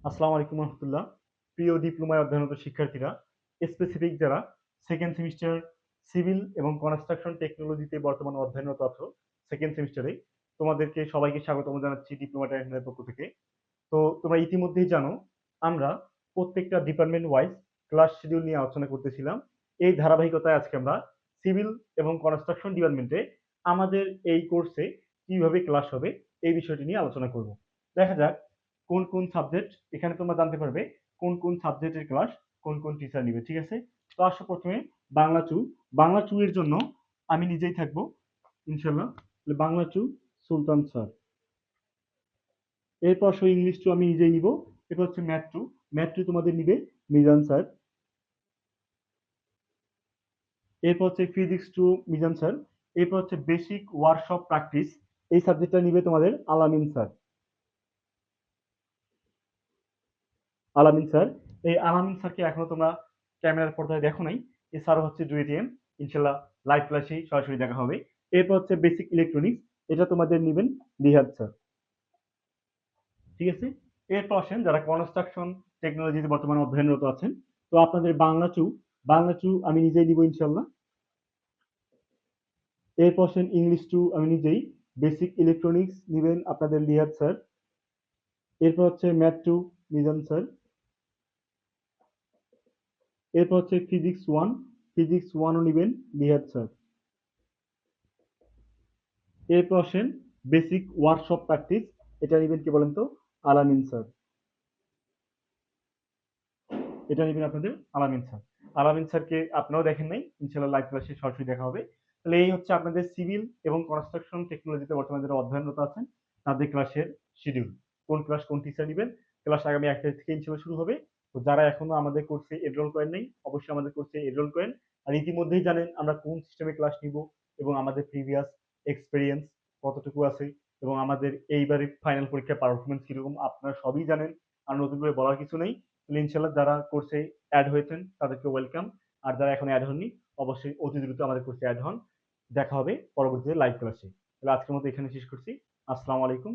আসসালামু আলাইকুম রহমতুল্লাহ। প্রিয় ডিপ্লোমায় অধ্যয়নরত শিক্ষার্থীরা, স্পেসিফিক যারা সেকেন্ড সেমিস্টার সিভিল এবং কনস্ট্রাকশন টেকনোলজিতে বর্তমানে অধ্যয়নরত আছো সেকেন্ড সেমিস্টারে, তোমাদেরকে সবাইকে স্বাগতম জানাচ্ছি ডিপ্লোমা ট্রাইবের পক্ষ থেকে। তো তোমরা ইতিমধ্যেই জানো, আমরা প্রত্যেকটা ডিপার্টমেন্ট ওয়াইজ ক্লাস শিডিউল নিয়ে আলোচনা করতেছিলাম। এই ধারাবাহিকতায় আজকে আমরা সিভিল এবং কনস্ট্রাকশন ডিপার্টমেন্টে আমাদের এই কোর্সে কিভাবে ক্লাস হবে এই বিষয়টি নিয়ে আলোচনা করব। দেখা যাক কোন কোন সাবজেক্ট, এখানে তোমরা জানতে পারবে কোন কোন সাবজেক্টের ক্লাস কোন কোন টিচার নিবে। ঠিক আছে, তো আসো প্রথমে বাংলা 2 এর জন্য আমি নিজেই থাকবো ইনশাল্লাহ। বাংলা 2 সুলতান স্যার। এরপর ইংলিশ 2 আমি নিজেই নিব। এরপর হচ্ছে ম্যাথ 2 তোমাদের নিবে মিজান স্যার। এরপর হচ্ছে ফিজিক্স 2 মিজান স্যার। এরপর হচ্ছে বেসিক ওয়ার্কশপ প্র্যাকটিস, এই সাবজেক্টটা নিবে তোমাদের আলামিন স্যার। আলামিন স্যার, এই আলামিন স্যারকে এখনো তোমরা ক্যামেরার পর্দায় দেখো নাই। এই স্যার হচ্ছে ডুয়েটিএম, ইনশাল্লাহ লাইভ ক্লাসেই সরাসরি দেখা হবে। এরপর হচ্ছে বেসিক ইলেকট্রনিক্স, এটা তোমাদের নিবেন রিহাদ স্যার। ঠিক আছে, এরপর আসেন যারা কনস্ট্রাকশন টেকনোলজিতে বর্তমানে অধ্যয়নরত আছেন। তো আপনাদের বাংলা 2 আমি নিজেই নিব ইনশাল্লাহ। এরপর আসেন ইংলিশ 2 আমি নিজেই। বেসিক ইলেকট্রনিক্স নিবেন আপনাদের লিহাদ স্যার। এরপর হচ্ছে ম্যাথ 2 মিজান স্যার। এরপর হচ্ছে ফিজিক্স 1ও নিবেন লিহাদ স্যার। এরপর আসেন বেসিক ওয়ার্কশপ প্র্যাকটিস, এটা নিবেন কি বলেন তো আলামিন স্যার। এটা নিবেন আপনাদের আলামিন স্যার। আলামিন স্যারকে আপনারাও দেখেন নাই, ইনশাল্লাহ লাইভ ক্লাসে সরাসরি দেখা হবে। তাহলে এই হচ্ছে আপনাদের সিভিল এবং কনস্ট্রাকশন টেকনোলজিতে বর্তমানে যারা অধ্যয়নরত আছেন তাদের ক্লাসের শিডিউল। কোন ক্লাস কোন টিচার নিবেন, ক্লাস আগামী 1 তারিখ থেকে ইনশাল্লাহ শুরু হবে। তো যারা এখনো আমাদের কোর্সে এনরোল করেন নাই, অবশ্যই আমাদের কোর্সে এনরোল করেন। আর ইতিমধ্যেই জানেন আমরা কোন সিস্টেমে ক্লাস নিব এবং আমাদের প্রিভিয়াস এক্সপেরিয়েন্স কতটুকু আছে এবং আমাদের এইবারের ফাইনাল পরীক্ষার পারফরমেন্স কিরকম আপনারা সবই জানেন। আর নতুন করে বলার কিছু নেই। তাহলে ইনশাল্লাহ যারা কোর্সে অ্যাড হয়েছেন তাদেরকে ওয়েলকাম। আর যারা এখন অ্যাড হননি, অবশ্যই অতি দ্রুত আমাদের কোর্সে অ্যাড হন। দেখা হবে পরবর্তীতে লাইভ ক্লাসে। তাহলে আজকের মতো এখানে শেষ করছি। আসসালামু আলাইকুম।